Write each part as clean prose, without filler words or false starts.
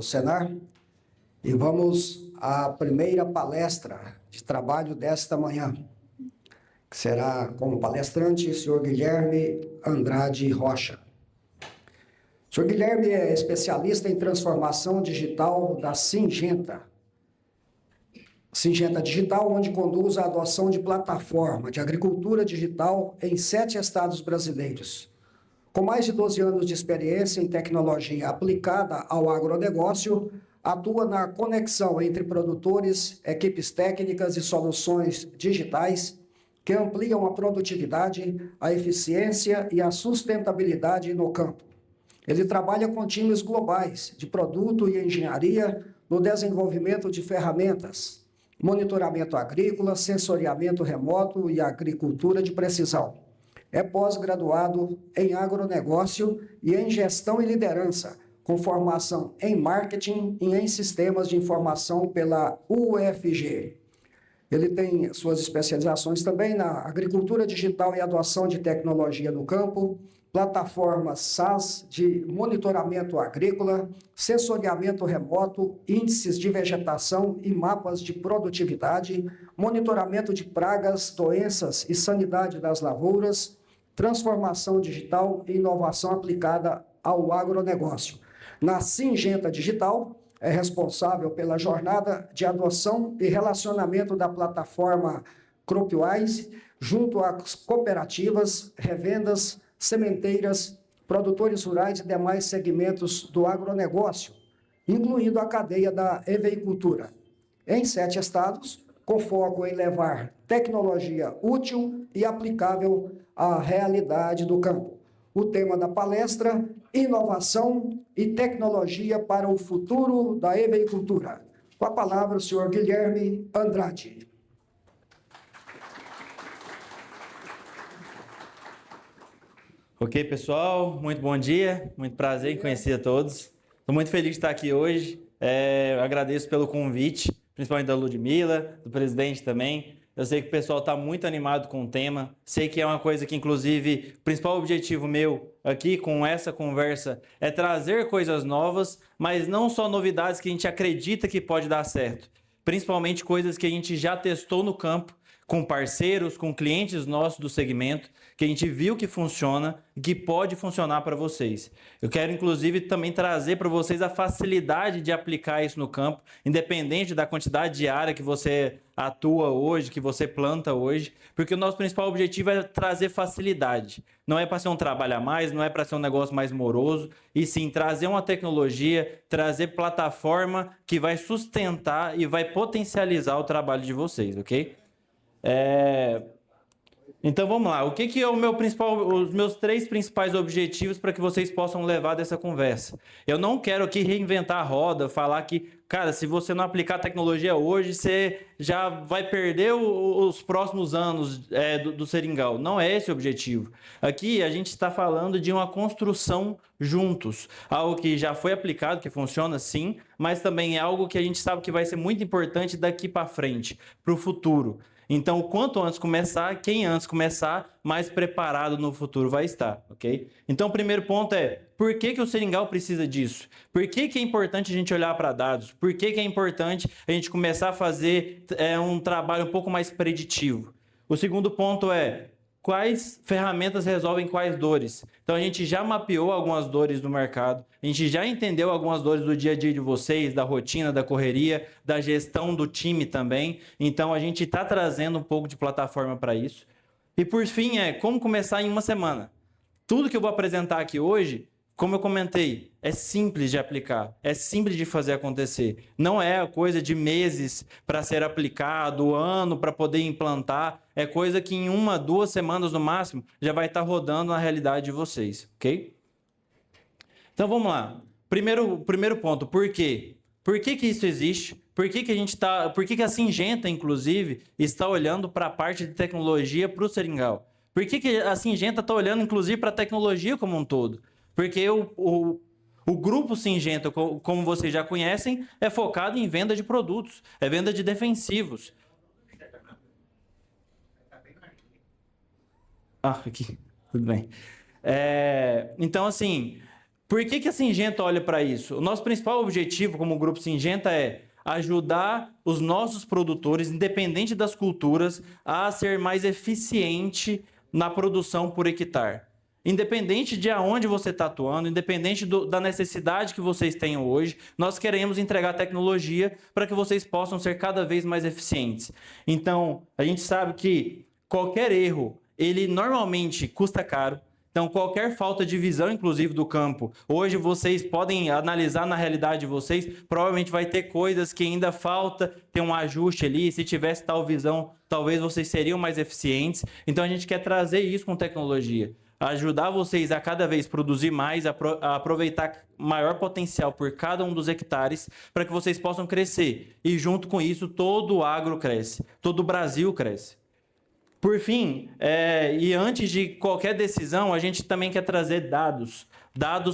Senar, e vamos à primeira palestra de trabalho desta manhã, que será como palestrante o senhor Guilherme Andrade Rocha. O senhor Guilherme é especialista em transformação digital da Syngenta Digital, onde conduz a adoção de plataforma de agricultura digital em 7 estados brasileiros. Com mais de 12 anos de experiência em tecnologia aplicada ao agronegócio, atua na conexão entre produtores, equipes técnicas e soluções digitais que ampliam a produtividade, a eficiência e a sustentabilidade no campo. Ele trabalha com times globais de produto e engenharia no desenvolvimento de ferramentas, monitoramento agrícola, sensoriamento remoto e agricultura de precisão. É pós-graduado em agronegócio e em gestão e liderança, com formação em marketing e em sistemas de informação pela UFG. Ele tem suas especializações também na agricultura digital e adoção de tecnologia no campo, plataformas SaaS de monitoramento agrícola, sensoriamento remoto, índices de vegetação e mapas de produtividade, monitoramento de pragas, doenças e sanidade das lavouras, transformação digital e inovação aplicada ao agronegócio. Na Syngenta Digital, é responsável pela jornada de adoção e relacionamento da plataforma CropWise junto às cooperativas, revendas, sementeiras, produtores rurais e demais segmentos do agronegócio, incluindo a cadeia da eveicultura, em 7 estados, com foco em levar tecnologia útil e aplicável à realidade do campo. O tema da palestra: inovação e tecnologia para o futuro da eveicultura. Com a palavra, o senhor Guilherme Andrade. Ok, pessoal, muito bom dia, muito prazer em conhecer a todos. Estou muito feliz de estar aqui hoje. Eu agradeço pelo convite, principalmente da Ludmila, do presidente também. Eu sei que o pessoal está muito animado com o tema. Sei que é uma coisa que, inclusive, o principal objetivo meu aqui com essa conversa é trazer coisas novas, mas não só novidades que a gente acredita que pode dar certo. Principalmente coisas que a gente já testou no campo, com parceiros, com clientes nossos do segmento, que a gente viu que funciona e que pode funcionar para vocês. Eu quero, inclusive, também trazer para vocês a facilidade de aplicar isso no campo, independente da quantidade de área que você atua hoje, que você planta hoje, porque o nosso principal objetivo é trazer facilidade. Não é para ser um trabalho a mais, não é para ser um negócio mais moroso, e sim trazer uma tecnologia, trazer plataforma que vai sustentar e vai potencializar o trabalho de vocês, ok? Então vamos lá, o que é os meus 3 principais objetivos para que vocês possam levar dessa conversa? Eu não quero aqui reinventar a roda, falar que, cara, se você não aplicar tecnologia hoje, você já vai perder os próximos anos do Seringal. Não é esse o objetivo. Aqui a gente está falando de uma construção juntos, algo que já foi aplicado, que funciona sim, mas também é algo que a gente sabe que vai ser muito importante daqui para frente, para o futuro. Então, quanto antes começar, quem antes começar, mais preparado no futuro vai estar, ok? Então, o primeiro ponto é, por que o Seringal precisa disso? Por que é importante a gente olhar para dados? Por que é importante a gente começar a fazer um trabalho um pouco mais preditivo? O segundo ponto é, quais ferramentas resolvem quais dores? Então, a gente já mapeou algumas dores do mercado, a gente já entendeu algumas dores do dia a dia de vocês, da rotina, da correria, da gestão do time também. Então, a gente está trazendo um pouco de plataforma para isso. E, por fim, como começar em uma semana. Tudo que eu vou apresentar aqui hoje, como eu comentei, é simples de aplicar, é simples de fazer acontecer. Não é coisa de meses para ser aplicado, ano para poder implantar. É coisa que em 1, 2 semanas no máximo já vai estar rodando na realidade de vocês, ok? Então vamos lá. Primeiro ponto, por quê? Por que isso existe? Por que a Syngenta, inclusive, está olhando para a parte de tecnologia para o Seringal? Por que a Syngenta está olhando, inclusive, para a tecnologia como um todo? Porque o grupo Syngenta, como vocês já conhecem, é focado em venda de produtos, é venda de defensivos. Aqui, tudo bem. Então, assim, Por que a Syngenta olha para isso? O nosso principal objetivo como Grupo Syngenta é ajudar os nossos produtores, independente das culturas, a ser mais eficiente na produção por hectare. Independente de aonde você está atuando, independente da necessidade que vocês tenham hoje, nós queremos entregar tecnologia para que vocês possam ser cada vez mais eficientes. Então, a gente sabe que qualquer erro, ele normalmente custa caro. Então, qualquer falta de visão, inclusive, do campo, hoje vocês podem analisar na realidade de vocês, provavelmente vai ter coisas que ainda falta ter um ajuste ali. Se tivesse tal visão, talvez vocês seriam mais eficientes. Então, a gente quer trazer isso com tecnologia. Ajudar vocês a cada vez produzir mais, a aproveitar maior potencial por cada um dos hectares, para que vocês possam crescer. E junto com isso, todo o agro cresce, todo o Brasil cresce. Por fim, e antes de qualquer decisão, a gente também quer trazer dados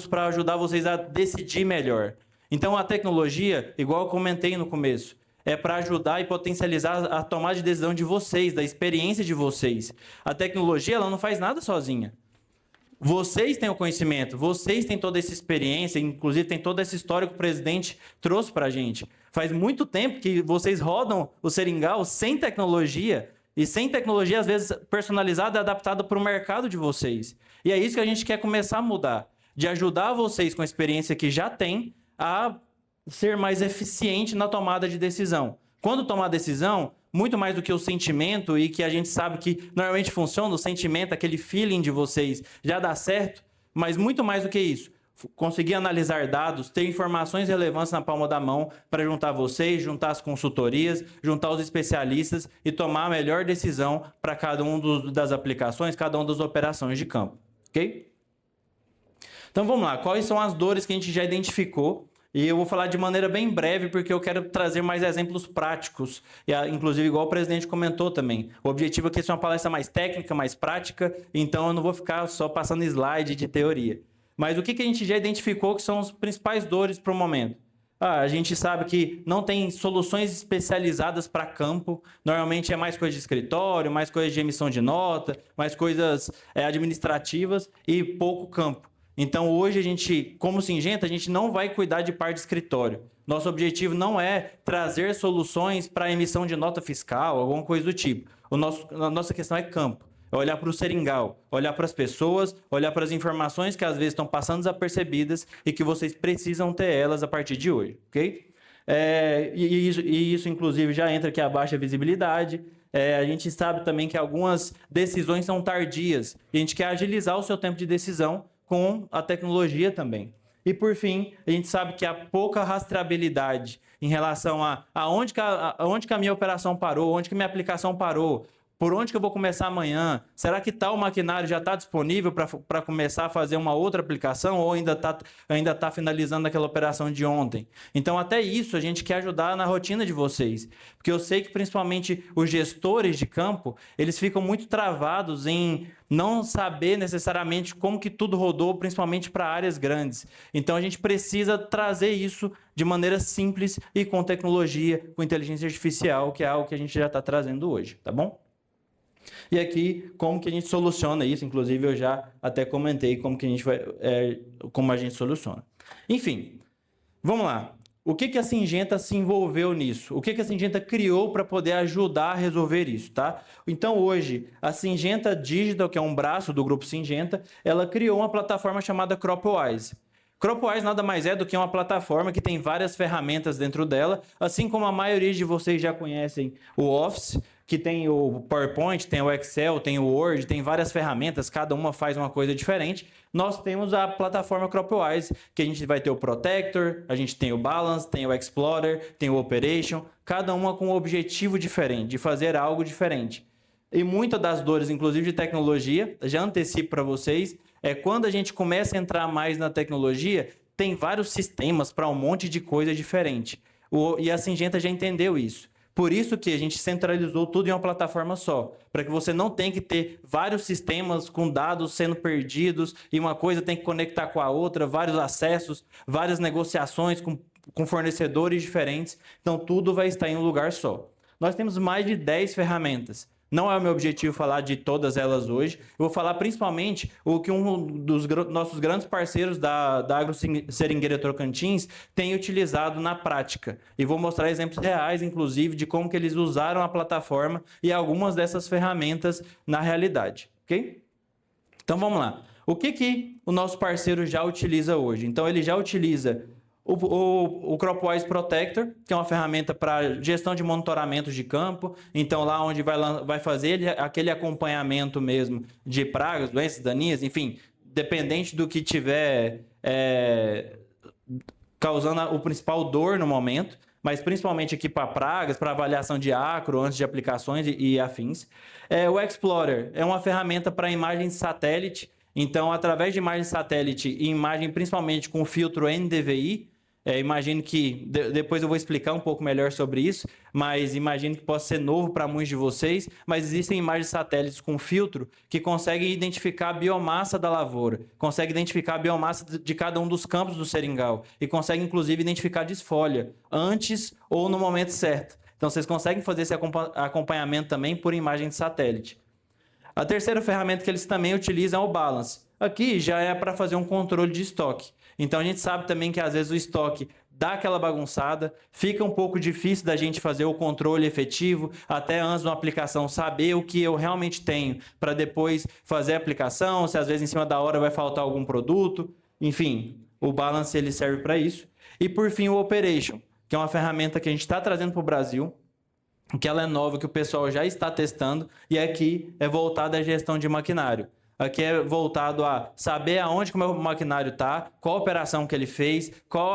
para ajudar vocês a decidir melhor. Então, a tecnologia, igual eu comentei no começo, é para ajudar e potencializar a tomada de decisão de vocês, da experiência de vocês. A tecnologia, ela não faz nada sozinha. Vocês têm o conhecimento, vocês têm toda essa experiência, inclusive tem toda essa história que o presidente trouxe para a gente. Faz muito tempo que vocês rodam o seringal sem tecnologia, e sem tecnologia, às vezes, personalizada e adaptada para o mercado de vocês. E é isso que a gente quer começar a mudar, de ajudar vocês com a experiência que já tem a ser mais eficiente na tomada de decisão. Quando tomar decisão, muito mais do que o sentimento, e que a gente sabe que normalmente funciona, o sentimento, aquele feeling de vocês já dá certo, mas muito mais do que isso. Conseguir analisar dados, ter informações relevantes na palma da mão para juntar vocês, juntar as consultorias, juntar os especialistas e tomar a melhor decisão para cada um das aplicações, cada uma das operações de campo, ok? Então vamos lá, quais são as dores que a gente já identificou? E eu vou falar de maneira bem breve, porque eu quero trazer mais exemplos práticos, e inclusive igual o presidente comentou também. O objetivo aqui é ser uma palestra mais técnica, mais prática, então eu não vou ficar só passando slide de teoria. Mas o que a gente já identificou que são as principais dores para o momento? A gente sabe que não tem soluções especializadas para campo, normalmente é mais coisa de escritório, mais coisa de emissão de nota, mais coisas administrativas e pouco campo. Então hoje a gente, como Syngenta, a gente não vai cuidar de parte de escritório. Nosso objetivo não é trazer soluções para emissão de nota fiscal, alguma coisa do tipo. A nossa questão é campo. É olhar para o seringal, olhar para as pessoas, olhar para as informações que às vezes estão passando desapercebidas e que vocês precisam ter elas a partir de hoje, ok? E isso, inclusive, já entra aqui a baixa visibilidade. A gente sabe também que algumas decisões são tardias e a gente quer agilizar o seu tempo de decisão com a tecnologia também. E, por fim, a gente sabe que há pouca rastreabilidade em relação a onde que a minha operação parou, onde que minha aplicação parou, por onde que eu vou começar amanhã? Será que tal maquinário já está disponível para começar a fazer uma outra aplicação ou ainda tá finalizando aquela operação de ontem? Então, até isso a gente quer ajudar na rotina de vocês. Porque eu sei que principalmente os gestores de campo, eles ficam muito travados em não saber necessariamente como que tudo rodou, principalmente para áreas grandes. Então, a gente precisa trazer isso de maneira simples e com tecnologia, com inteligência artificial, que é algo que a gente já está trazendo hoje, tá bom? E aqui, como que a gente soluciona isso? Inclusive, eu já até comentei como a gente soluciona. Enfim, vamos lá. O que a Syngenta se envolveu nisso? O que a Syngenta criou para poder ajudar a resolver isso, tá? Então, hoje, a Syngenta Digital, que é um braço do Grupo Syngenta, ela criou uma plataforma chamada CropWise. CropWise nada mais é do que uma plataforma que tem várias ferramentas dentro dela, assim como a maioria de vocês já conhecem o Office, que tem o PowerPoint, tem o Excel, tem o Word, tem várias ferramentas, cada uma faz uma coisa diferente. Nós temos a plataforma CropWise, que a gente vai ter o Protector, a gente tem o Balance, tem o Explorer, tem o Operation, cada uma com um objetivo diferente, de fazer algo diferente. E muitas das dores, inclusive de tecnologia, já antecipo para vocês, quando a gente começa a entrar mais na tecnologia, tem vários sistemas para um monte de coisa diferente. E a Syngenta já entendeu isso. Por isso que a gente centralizou tudo em uma plataforma só, para que você não tenha que ter vários sistemas com dados sendo perdidos e uma coisa tem que conectar com a outra, vários acessos, várias negociações com fornecedores diferentes. Então, tudo vai estar em um lugar só. Nós temos mais de 10 ferramentas. Não é o meu objetivo falar de todas elas hoje. Eu vou falar principalmente o que um dos nossos grandes parceiros da Agroseringueira Tocantins tem utilizado na prática. E vou mostrar exemplos reais, inclusive, de como que eles usaram a plataforma e algumas dessas ferramentas na realidade. Ok? Então, vamos lá. O que o nosso parceiro já utiliza hoje? Então, ele já utiliza o CropWise Protector, que é uma ferramenta para gestão de monitoramento de campo. Então, lá onde vai fazer aquele acompanhamento mesmo de pragas, doenças daninhas, enfim, dependente do que tiver causando o principal dor no momento, mas principalmente aqui para pragas, para avaliação de acro, antes de aplicações e afins. O Explorer é uma ferramenta para imagem de satélite. Então, através de imagem de satélite e imagem principalmente com filtro NDVI, imagino que depois eu vou explicar um pouco melhor sobre isso, mas imagino que possa ser novo para muitos de vocês, mas existem imagens de satélites com filtro que conseguem identificar a biomassa da lavoura, conseguem identificar a biomassa de cada um dos campos do seringal e conseguem, inclusive, identificar desfolha antes ou no momento certo. Então, vocês conseguem fazer esse acompanhamento também por imagem de satélite. A terceira ferramenta que eles também utilizam é o Balance. Aqui já é para fazer um controle de estoque. Então, a gente sabe também que, às vezes, o estoque dá aquela bagunçada, fica um pouco difícil da gente fazer o controle efetivo, até antes de uma aplicação, saber o que eu realmente tenho, para depois fazer a aplicação, se às vezes em cima da hora vai faltar algum produto. Enfim, o Balance ele serve para isso. E, por fim, o Operation, que é uma ferramenta que a gente está trazendo para o Brasil, que ela é nova, que o pessoal já está testando, e aqui é voltada à gestão de maquinário. Aqui é voltado a saber aonde que o meu maquinário está, qual operação que ele fez, qual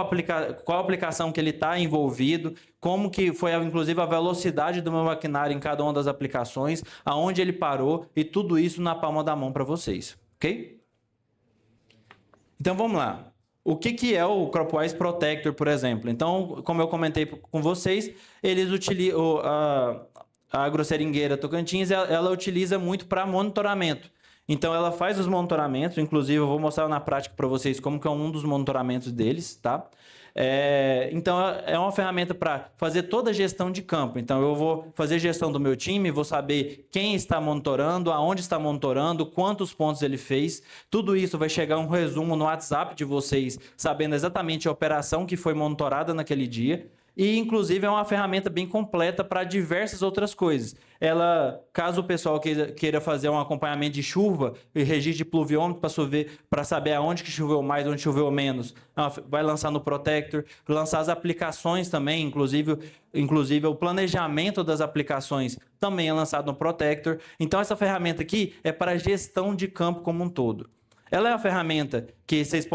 aplicação que ele está envolvido, como que foi, inclusive, a velocidade do meu maquinário em cada uma das aplicações, aonde ele parou, e tudo isso na palma da mão para vocês, ok? Então, vamos lá. O que é o CropWise Protector, por exemplo? Então, como eu comentei com vocês, eles utilizam a Agroseringueira Tocantins, ela utiliza muito para monitoramento. Então, ela faz os monitoramentos, inclusive eu vou mostrar na prática para vocês como que é um dos monitoramentos deles, tá? Então, é uma ferramenta para fazer toda a gestão de campo. Então, eu vou fazer gestão do meu time, vou saber quem está monitorando, aonde está monitorando, quantos pontos ele fez. Tudo isso vai chegar um resumo no WhatsApp de vocês, sabendo exatamente a operação que foi monitorada naquele dia. E, inclusive, é uma ferramenta bem completa para diversas outras coisas. Ela, caso o pessoal queira fazer um acompanhamento de chuva e registro de pluviômetro para saber aonde que choveu mais, onde choveu menos, vai lançar no Protector, lançar as aplicações também, inclusive o planejamento das aplicações também é lançado no Protector. Então, essa ferramenta aqui é para gestão de campo como um todo. Ela é uma ferramenta que vocês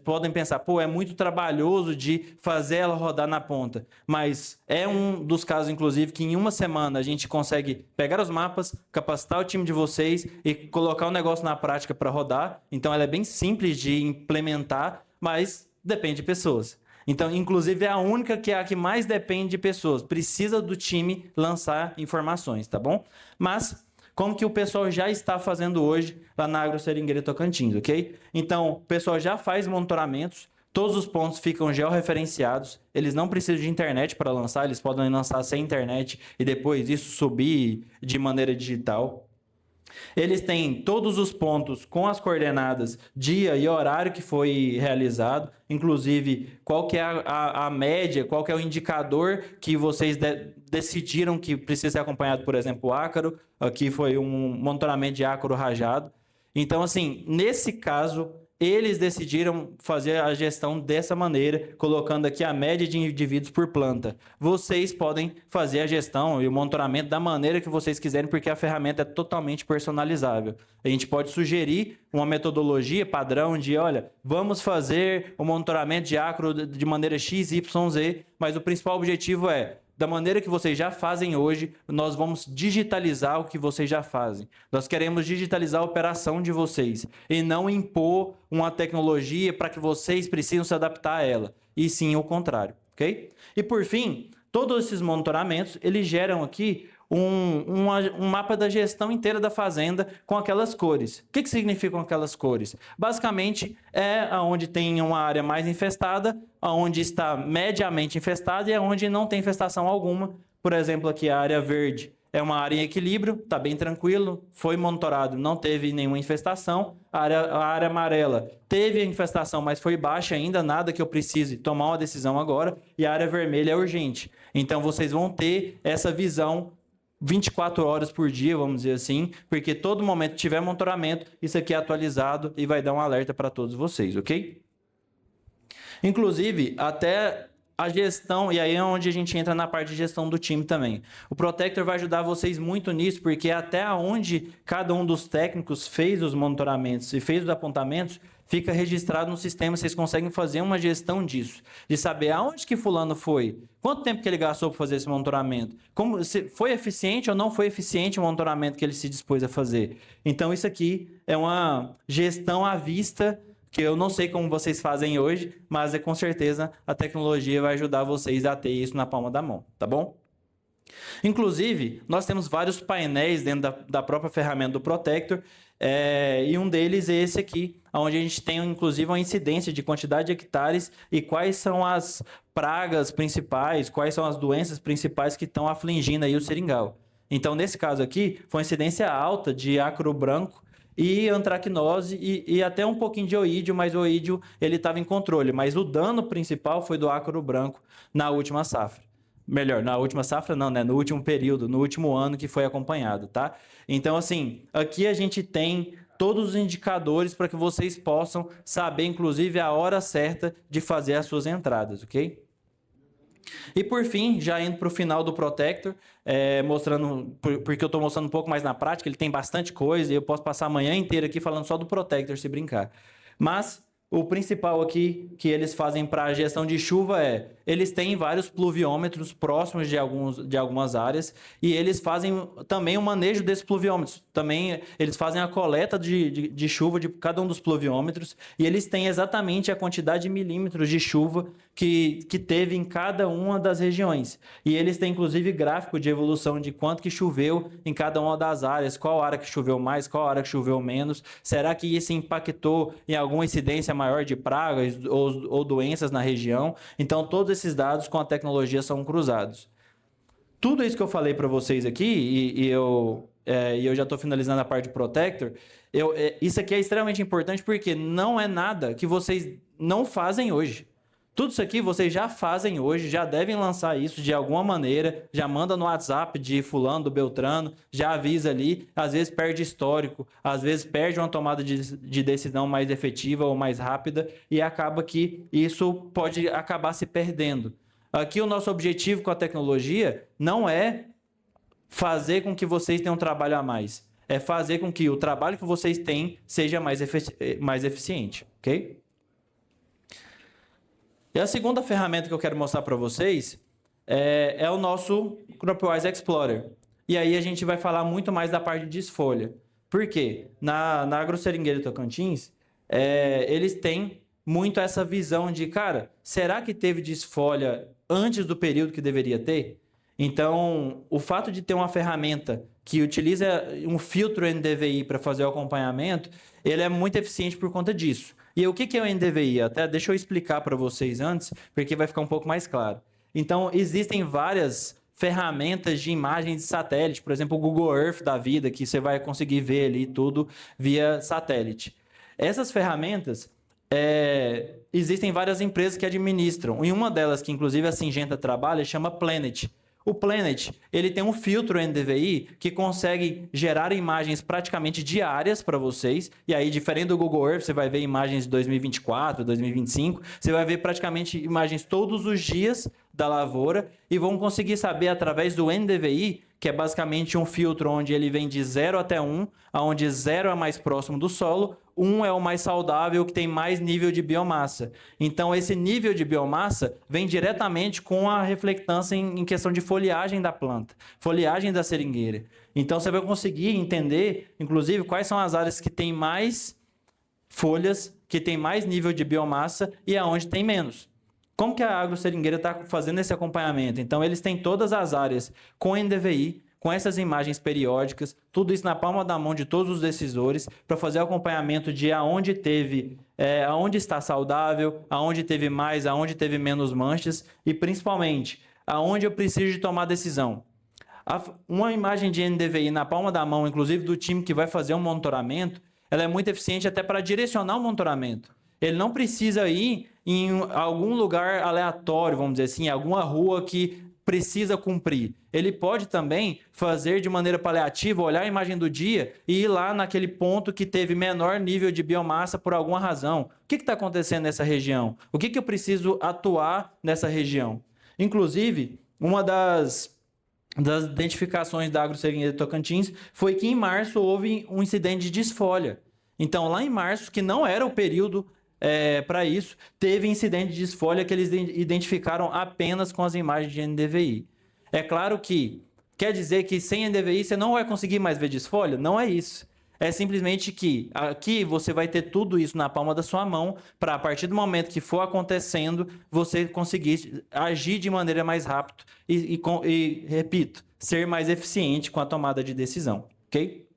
podem pensar, pô, é muito trabalhoso de fazer ela rodar na ponta. Mas é um dos casos, inclusive, que em uma semana a gente consegue pegar os mapas, capacitar o time de vocês e colocar o negócio na prática para rodar. Então, ela é bem simples de implementar, mas depende de pessoas. Então, inclusive, é a única que é a que mais depende de pessoas. Precisa do time lançar informações, tá bom? Mas como que o pessoal já está fazendo hoje lá na Agroseringueira Tocantins, ok? Então, o pessoal já faz monitoramentos, todos os pontos ficam georreferenciados, eles não precisam de internet para lançar, eles podem lançar sem internet e depois isso subir de maneira digital. Eles têm todos os pontos com as coordenadas, dia e horário que foi realizado, inclusive qual que é a média, qual que é o indicador que vocês decidiram que precisa ser acompanhado, por exemplo, o ácaro. Aqui foi um monitoramento de ácaro rajado. Então, assim, nesse caso, eles decidiram fazer a gestão dessa maneira, colocando aqui a média de indivíduos por planta. Vocês podem fazer a gestão e o monitoramento da maneira que vocês quiserem, porque a ferramenta é totalmente personalizável. A gente pode sugerir uma metodologia padrão de, olha, vamos fazer o monitoramento de acro de maneira X, Y, Z, mas o principal objetivo é, da maneira que vocês já fazem hoje, nós vamos digitalizar o que vocês já fazem. Nós queremos digitalizar a operação de vocês e não impor uma tecnologia para que vocês precisam se adaptar a ela, e sim o contrário, ok? E por fim, todos esses monitoramentos, eles geram aqui um mapa da gestão inteira da fazenda com aquelas cores. O que significam aquelas cores? Basicamente, é onde tem uma área mais infestada, onde está mediamente infestada e onde não tem infestação alguma. Por exemplo, aqui a área verde é uma área em equilíbrio, está bem tranquilo, foi monitorado, não teve nenhuma infestação. A área amarela teve a infestação, mas foi baixa ainda, nada que eu precise tomar uma decisão agora. E a área vermelha é urgente. Então, vocês vão ter essa visão 24 horas por dia, vamos dizer assim, porque todo momento que tiver monitoramento, isso aqui é atualizado e vai dar um alerta para todos vocês, ok? Inclusive, até a gestão, e aí é onde a gente entra na parte de gestão do time também. O Protector vai ajudar vocês muito nisso, porque até onde cada um dos técnicos fez os monitoramentos e fez os apontamentos, fica registrado no sistema, vocês conseguem fazer uma gestão disso, de saber aonde que fulano foi, quanto tempo que ele gastou para fazer esse monitoramento, como, se foi eficiente ou não foi eficiente o monitoramento que ele se dispôs a fazer. Então, isso aqui é uma gestão à vista, que eu não sei como vocês fazem hoje, mas com certeza a tecnologia vai ajudar vocês a ter isso na palma da mão, tá bom? Inclusive, nós temos vários painéis dentro da própria ferramenta do Protector, e um deles é esse aqui, onde a gente tem inclusive uma incidência de quantidade de hectares e quais são as pragas principais, quais são as doenças principais que estão afligindo aí o seringal. Então, nesse caso aqui, foi uma incidência alta de ácaro branco e antracnose e até um pouquinho de oídio, mas o oídio ele estava em controle. Mas o dano principal foi do ácaro branco na última safra. Melhor, na última safra não, né? No último período, no último ano que foi acompanhado, tá? Então, assim, aqui a gente tem todos os indicadores para que vocês possam saber, inclusive, a hora certa de fazer as suas entradas, ok? E por fim, já indo para o final do Protector, mostrando, porque eu estou mostrando um pouco mais na prática, ele tem bastante coisa e eu posso passar a manhã inteira aqui falando só do Protector, se brincar. Mas o principal aqui que eles fazem para a gestão de chuva eles têm vários pluviômetros próximos de algumas áreas e eles fazem também o manejo desses pluviômetros. Também eles fazem a coleta de chuva de cada um dos pluviômetros e eles têm exatamente a quantidade de milímetros de chuva que teve em cada uma das regiões. E eles têm, inclusive, gráfico de evolução de quanto que choveu em cada uma das áreas, qual área que choveu mais, qual área que choveu menos. Será que isso impactou em alguma incidência maior de pragas ou doenças na região? Então, todos esses dados com a tecnologia são cruzados. Tudo isso que eu falei para vocês aqui, e eu já estou finalizando a parte de Protector, isso aqui é extremamente importante porque não é nada que vocês não fazem hoje. Tudo isso aqui vocês já fazem hoje, já devem lançar isso de alguma maneira, já manda no WhatsApp de fulano, do Beltrano, já avisa ali, às vezes perde histórico, às vezes perde uma tomada de decisão mais efetiva ou mais rápida e acaba que isso pode acabar se perdendo. Aqui o nosso objetivo com a tecnologia não é fazer com que vocês tenham um trabalho a mais, é fazer com que o trabalho que vocês têm seja mais eficiente, ok? E a segunda ferramenta que eu quero mostrar para vocês é o nosso CropWise Explorer. E aí a gente vai falar muito mais da parte de desfolha. Por quê? Na Agroseringueira Tocantins, eles têm muito essa visão de, cara, será que teve desfolha antes do período que deveria ter? Então, o fato de ter uma ferramenta que utiliza um filtro NDVI para fazer o acompanhamento, ele é muito eficiente por conta disso. E o que é o NDVI? Até deixa eu explicar para vocês antes, porque vai ficar um pouco mais claro. Então, existem várias ferramentas de imagem de satélite, por exemplo, o Google Earth da vida, que você vai conseguir ver ali tudo via satélite. Essas ferramentas, existem várias empresas que administram, e uma delas, que inclusive a Syngenta trabalha, chama Planet. O Planet, ele tem um filtro NDVI que consegue gerar imagens praticamente diárias para vocês. E aí, diferente do Google Earth, você vai ver imagens de 2024, 2025. Você vai ver praticamente imagens todos os dias da lavoura e vão conseguir saber através do NDVI, que é basicamente um filtro onde ele vem de 0 até 1, onde 0 é mais próximo do solo, 1 é o mais saudável, que tem mais nível de biomassa. Então, esse nível de biomassa vem diretamente com a reflectância em questão de foliagem da planta, foliagem da seringueira. Então, você vai conseguir entender, inclusive, quais são as áreas que têm mais folhas, que têm mais nível de biomassa e aonde tem menos. Como que a Agroseringueira está fazendo esse acompanhamento? Então, eles têm todas as áreas com NDVI, com essas imagens periódicas, tudo isso na palma da mão de todos os decisores, para fazer o acompanhamento de aonde teve, aonde está saudável, aonde teve mais, aonde teve menos manchas e, principalmente, aonde eu preciso de tomar decisão. Uma imagem de NDVI na palma da mão, inclusive do time que vai fazer um monitoramento, ela é muito eficiente até para direcionar o monitoramento. Ele não precisa ir em algum lugar aleatório, vamos dizer assim, alguma rua que precisa cumprir. Ele pode também fazer de maneira paliativa, olhar a imagem do dia e ir lá naquele ponto que teve menor nível de biomassa por alguma razão. O que está acontecendo nessa região? O que eu preciso atuar nessa região? Inclusive, uma das identificações da AgroSeringueiro de Tocantins foi que em março houve um incidente de desfolha. Então, lá em março, que não era o período para isso, teve incidente de desfolha que eles identificaram apenas com as imagens de NDVI. É claro que quer dizer que sem NDVI você não vai conseguir mais ver desfolha? Não é isso. É simplesmente que aqui você vai ter tudo isso na palma da sua mão para, a partir do momento que for acontecendo, você conseguir agir de maneira mais rápida e, repito, ser mais eficiente com a tomada de decisão, ok?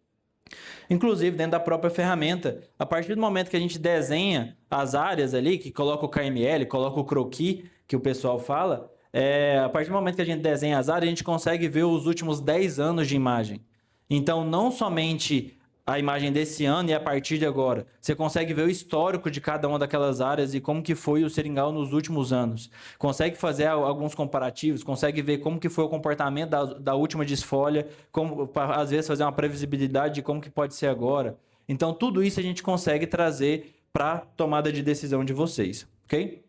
Inclusive, dentro da própria ferramenta, a partir do momento que a gente desenha as áreas ali, que coloca o KML, coloca o croquis, que o pessoal fala, a partir do momento que a gente desenha as áreas, a gente consegue ver os últimos 10 anos de imagem. Então, não somente a imagem desse ano e a partir de agora, você consegue ver o histórico de cada uma daquelas áreas e como que foi o seringal nos últimos anos. Consegue fazer alguns comparativos, consegue ver como que foi o comportamento da última desfolha, como, às vezes fazer uma previsibilidade de como que pode ser agora. Então, tudo isso a gente consegue trazer para a tomada de decisão de vocês, ok?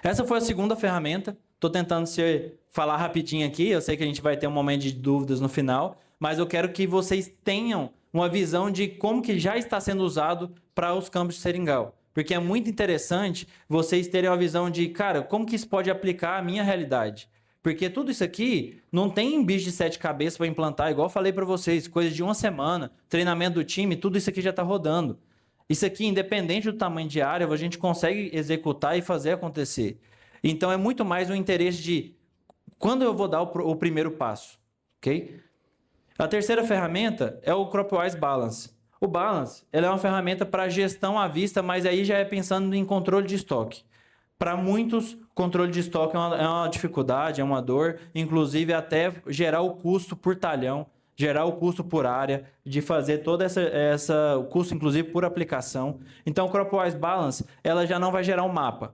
Essa foi a segunda ferramenta. Estou tentando falar rapidinho aqui, eu sei que a gente vai ter um momento de dúvidas no final, mas eu quero que vocês tenham uma visão de como que já está sendo usado para os campos de seringal. Porque é muito interessante vocês terem uma visão de, cara, como que isso pode aplicar à minha realidade? Porque tudo isso aqui não tem bicho de 7 cabeças para implantar, igual eu falei para vocês, coisa de uma semana, treinamento do time, tudo isso aqui já está rodando. Isso aqui, independente do tamanho de área, a gente consegue executar e fazer acontecer. Então, é muito mais um interesse de quando eu vou dar o primeiro passo, ok? A terceira ferramenta é o CropWise Balance. O Balance ela é uma ferramenta para gestão à vista, mas aí já é pensando em controle de estoque. Para muitos, controle de estoque é uma dificuldade, é uma dor, inclusive até gerar o custo por talhão, gerar o custo por área, de fazer todo o custo, inclusive, por aplicação. Então, o CropWise Balance ela já não vai gerar um mapa.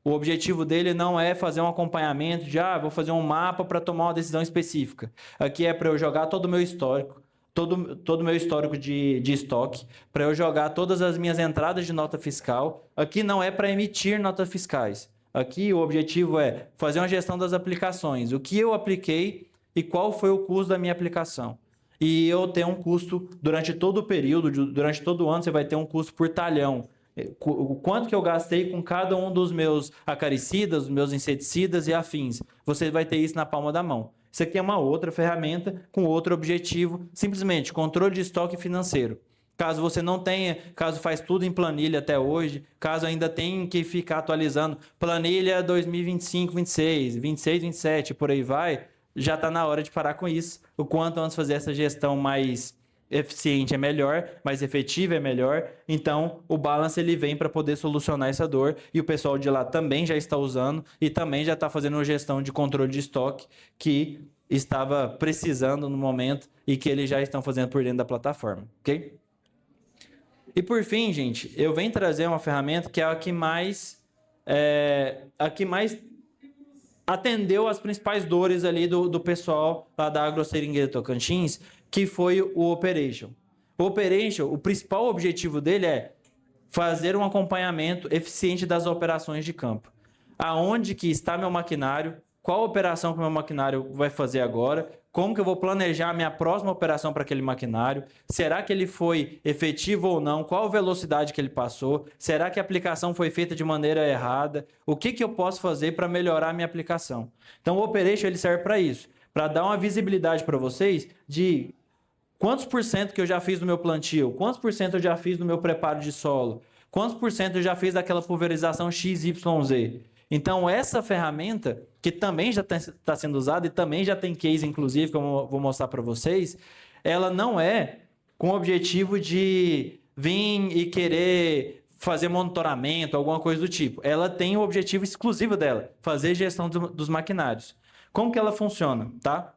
O objetivo dele não é fazer um acompanhamento de, vou fazer um mapa para tomar uma decisão específica. Aqui é para eu jogar todo o meu histórico, todo o meu histórico de estoque, para eu jogar todas as minhas entradas de nota fiscal. Aqui não é para emitir notas fiscais. Aqui o objetivo é fazer uma gestão das aplicações. O que eu apliquei e qual foi o custo da minha aplicação. E eu tenho um custo durante todo o período, durante todo o ano, você vai ter um custo por talhão. O quanto que eu gastei com cada um dos meus acaricidas, dos meus inseticidas e afins. Você vai ter isso na palma da mão. Isso aqui é uma outra ferramenta com outro objetivo, simplesmente controle de estoque financeiro. Caso você não tenha, caso faz tudo em planilha até hoje, caso ainda tenha que ficar atualizando planilha 2025, 26, 26, 27, por aí vai, já está na hora de parar com isso. O quanto antes fazer essa gestão mais eficiente é melhor, mais efetiva é melhor. Então, o Balance ele vem para poder solucionar essa dor e o pessoal de lá também já está usando e também já está fazendo uma gestão de controle de estoque que estava precisando no momento e que eles já estão fazendo por dentro da plataforma, ok? E por fim, gente, eu venho trazer uma ferramenta que é a que mais atendeu as principais dores ali do pessoal lá da AgroSeringueiro Tocantins, que foi o Operation. O Operation, o principal objetivo dele é fazer um acompanhamento eficiente das operações de campo. Aonde que está meu maquinário, qual operação que o meu maquinário vai fazer agora, como que eu vou planejar a minha próxima operação para aquele maquinário, será que ele foi efetivo ou não, qual velocidade que ele passou, será que a aplicação foi feita de maneira errada, o que eu posso fazer para melhorar a minha aplicação. Então o Operation ele serve para isso, para dar uma visibilidade para vocês de quantos por cento que eu já fiz no meu plantio, quantos por cento eu já fiz no meu preparo de solo, quantos por cento eu já fiz daquela pulverização XYZ. Então, essa ferramenta, que também já está sendo usada e também já tem case, inclusive, que eu vou mostrar para vocês, ela não é com o objetivo de vir e querer fazer monitoramento, alguma coisa do tipo. Ela tem o objetivo exclusivo dela, fazer gestão dos maquinários. Como que ela funciona, tá?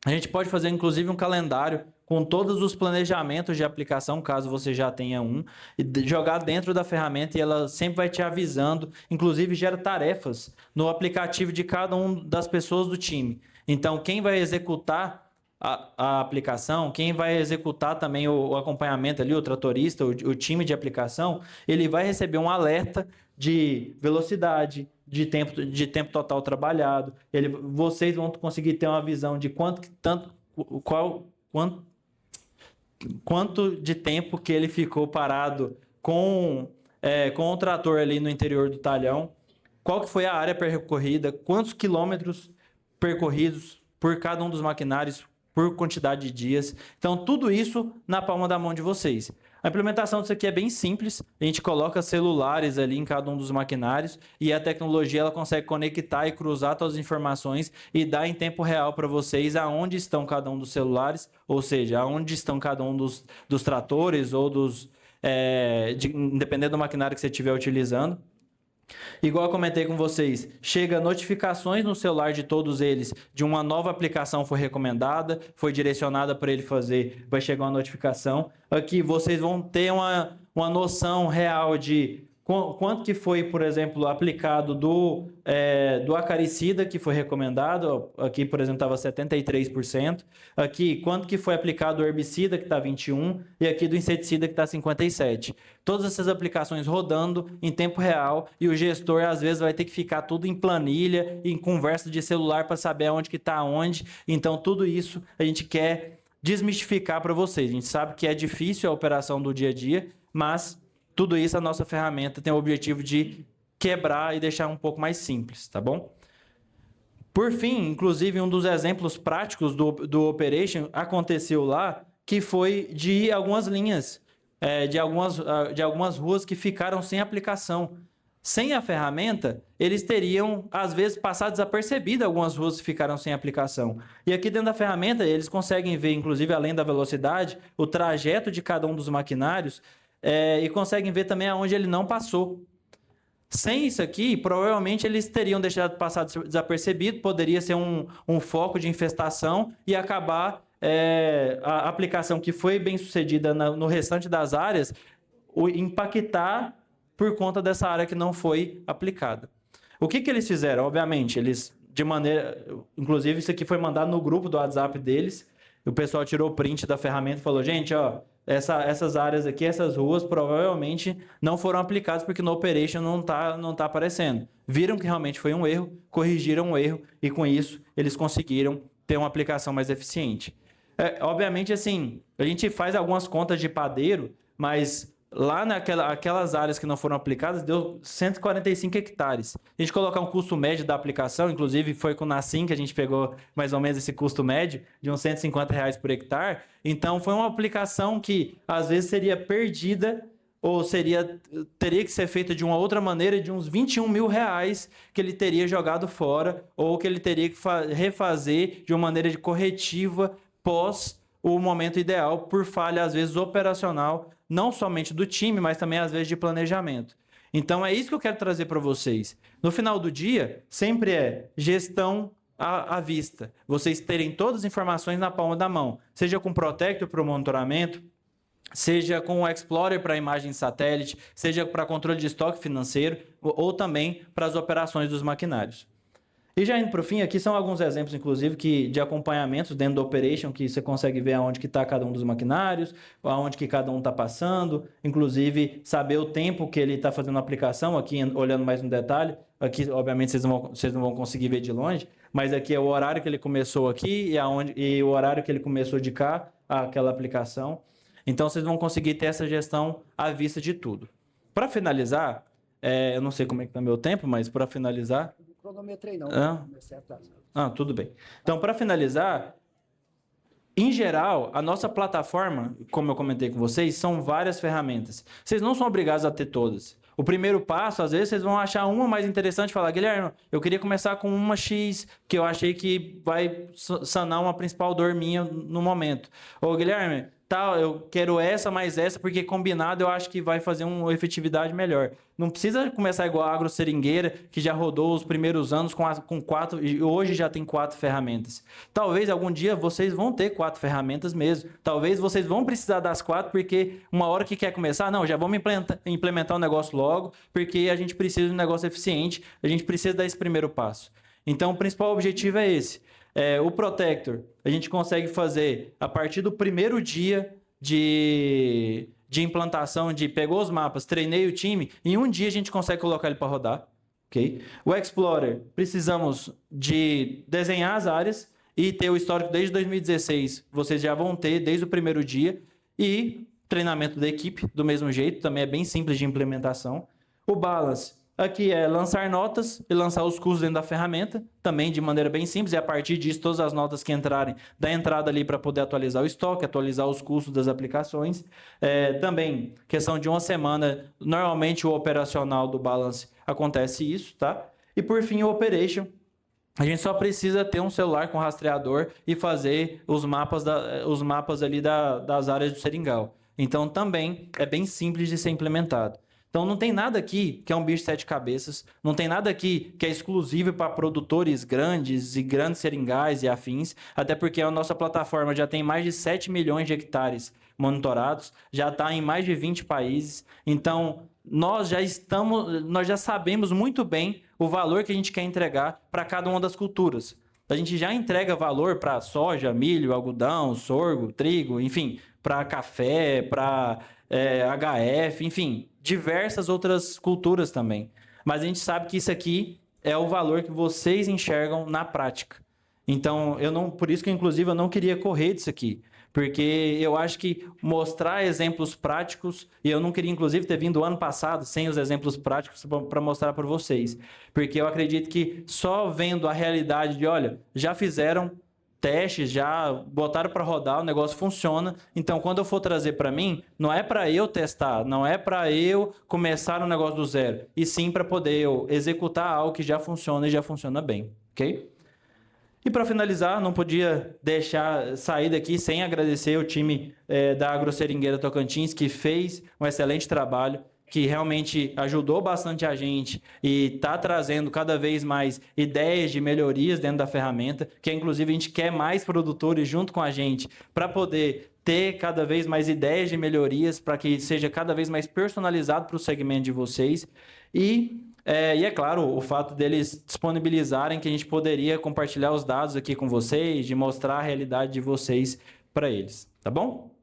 A gente pode fazer, inclusive, um calendário com todos os planejamentos de aplicação, caso você já tenha um, e jogar dentro da ferramenta e ela sempre vai te avisando, inclusive gera tarefas no aplicativo de cada uma das pessoas do time. Então, quem vai executar a aplicação, quem vai executar também o acompanhamento ali, o tratorista, o time de aplicação, ele vai receber um alerta de velocidade, de tempo total trabalhado. Vocês vão conseguir ter uma visão de quanto de tempo que ele ficou parado com o trator ali no interior do talhão, qual que foi a área percorrida, quantos quilômetros percorridos por cada um dos maquinários, por quantidade de dias. Então, tudo isso na palma da mão de vocês. A implementação disso aqui é bem simples. A gente coloca celulares ali em cada um dos maquinários e a tecnologia ela consegue conectar e cruzar todas as informações e dar em tempo real para vocês aonde estão cada um dos celulares, ou seja, aonde estão cada um dos tratores ou dependendo do maquinário que você estiver utilizando. Igual eu comentei com vocês, chega notificações no celular de todos eles de uma nova aplicação foi recomendada, foi direcionada para ele fazer, vai chegar uma notificação. Aqui vocês vão ter uma noção real de quanto que foi, por exemplo, aplicado do acaricida que foi recomendado. Aqui, por exemplo, estava 73%. Aqui, quanto que foi aplicado o herbicida, que está 21%. E aqui do inseticida, que está 57%. Todas essas aplicações rodando em tempo real. E o gestor, às vezes, vai ter que ficar tudo em planilha, em conversa de celular para saber onde que está onde. Então, tudo isso a gente quer desmistificar para vocês. A gente sabe que é difícil a operação do dia a dia, mas tudo isso a nossa ferramenta tem o objetivo de quebrar e deixar um pouco mais simples, tá bom? Por fim, inclusive, um dos exemplos práticos do Operation aconteceu lá, que foi de algumas linhas, de algumas ruas que ficaram sem aplicação. Sem a ferramenta, eles teriam, às vezes, passado desapercebido algumas ruas que ficaram sem aplicação. E aqui dentro da ferramenta, eles conseguem ver, inclusive, além da velocidade, o trajeto de cada um dos maquinários, e conseguem ver também aonde ele não passou. Sem isso aqui, provavelmente eles teriam deixado passar desapercebido, poderia ser um foco de infestação e acabar a aplicação que foi bem sucedida no restante das áreas, impactar por conta dessa área que não foi aplicada. O que eles fizeram? Obviamente, eles, inclusive isso aqui foi mandado no grupo do WhatsApp deles, o pessoal tirou o print da ferramenta e falou, gente, ó, essas áreas aqui, essas ruas, provavelmente não foram aplicadas porque no Operation não tá aparecendo. Viram que realmente foi um erro, corrigiram o erro e com isso eles conseguiram ter uma aplicação mais eficiente. Obviamente, assim, a gente faz algumas contas de padeiro, mas lá aquelas áreas que não foram aplicadas, deu 145 hectares. A gente colocar um custo médio da aplicação, inclusive foi com o Nassim que a gente pegou mais ou menos esse custo médio de uns R$150 por hectare. Então, foi uma aplicação que às vezes seria perdida ou teria que ser feita de uma outra maneira de uns R$21 mil que ele teria jogado fora ou que ele teria que refazer de uma maneira de corretiva pós o momento ideal por falha, às vezes, operacional, não somente do time, mas também, às vezes, de planejamento. Então, é isso que eu quero trazer para vocês. No final do dia, sempre é gestão à vista. Vocês terem todas as informações na palma da mão, seja com o Protector para o monitoramento, seja com o Explorer para imagem de satélite, seja para controle de estoque financeiro, ou também para as operações dos maquinários. E já indo para o fim, aqui são alguns exemplos, inclusive, de acompanhamentos dentro do Operation, que você consegue ver aonde que está cada um dos maquinários, aonde que cada um está passando, inclusive saber o tempo que ele está fazendo a aplicação, aqui olhando mais no detalhe. Aqui, obviamente, vocês não vão conseguir ver de longe, mas aqui é o horário que ele começou aqui e o horário que ele começou de cá, aquela aplicação. Então, vocês vão conseguir ter essa gestão à vista de tudo. Para finalizar, eu não sei como é que está meu tempo, mas para finalizar... Cronometrei não. Tudo bem. Então, para finalizar, em geral, a nossa plataforma, como eu comentei com vocês, são várias ferramentas. Vocês não são obrigados a ter todas. O primeiro passo, às vezes, vocês vão achar uma mais interessante e falar, Guilherme, eu queria começar com uma X, que eu achei que vai sanar uma principal dor minha no momento. Ou, Guilherme, tal, eu quero essa mais essa, porque combinado eu acho que vai fazer uma efetividade melhor. Não precisa começar igual a Agroseringueira, que já rodou os primeiros anos com 4, e hoje já tem 4 ferramentas. Talvez algum dia vocês vão ter 4 ferramentas mesmo. Talvez vocês vão precisar das 4, porque uma hora que quer começar, não, já vamos implementar o negócio logo, porque a gente precisa de um negócio eficiente, a gente precisa dar esse primeiro passo. Então, o principal objetivo é esse. O Protector, a gente consegue fazer a partir do primeiro dia de implantação, pegou os mapas, treinei o time, em um dia a gente consegue colocar ele para rodar. Okay? O Explorer, precisamos de desenhar as áreas e ter o histórico desde 2016, vocês já vão ter desde o primeiro dia, e treinamento da equipe, do mesmo jeito, também é bem simples de implementação. O Balance, aqui é lançar notas e lançar os custos dentro da ferramenta, também de maneira bem simples, e a partir disso, todas as notas que entrarem, dá entrada ali para poder atualizar o estoque, atualizar os custos das aplicações. Também, questão de uma semana, normalmente o operacional do Balance acontece isso, tá? E por fim, o Operation. A gente só precisa ter um celular com rastreador e fazer os mapas ali das áreas do seringal. Então, também é bem simples de ser implementado. Então, não tem nada aqui que é um bicho de 7 cabeças, não tem nada aqui que é exclusivo para produtores grandes e grandes seringais e afins, até porque a nossa plataforma já tem mais de 7 milhões de hectares monitorados, já está em mais de 20 países, então nós já sabemos muito bem o valor que a gente quer entregar para cada uma das culturas. A gente já entrega valor para soja, milho, algodão, sorgo, trigo, enfim, para café, para HF, enfim, diversas outras culturas também. Mas a gente sabe que isso aqui é o valor que vocês enxergam na prática. Então, por isso que, inclusive, eu não queria correr disso aqui. Porque eu acho que mostrar exemplos práticos, e eu não queria, inclusive, ter vindo ano passado sem os exemplos práticos para mostrar para vocês. Porque eu acredito que só vendo a realidade de, olha, já fizeram testes, já botaram para rodar, o negócio funciona. Então, quando eu for trazer para mim, não é para eu testar, não é para eu começar um negócio do zero, e sim para poder eu executar algo que já funciona e já funciona bem, ok? E para finalizar, não podia deixar sair daqui sem agradecer o time da Agroseringueira Tocantins, que fez um excelente trabalho, que realmente ajudou bastante a gente e está trazendo cada vez mais ideias de melhorias dentro da ferramenta, que inclusive a gente quer mais produtores junto com a gente para poder ter cada vez mais ideias de melhorias para que seja cada vez mais personalizado para o segmento de vocês. E é claro, o fato deles disponibilizarem que a gente poderia compartilhar os dados aqui com vocês, de mostrar a realidade de vocês para eles, tá bom?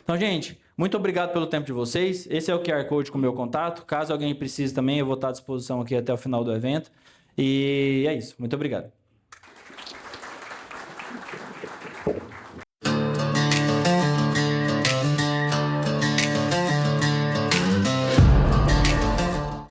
Então, gente, muito obrigado pelo tempo de vocês. Esse é o QR Code com o meu contato. Caso alguém precise também, eu vou estar à disposição aqui até o final do evento. E é isso. Muito obrigado.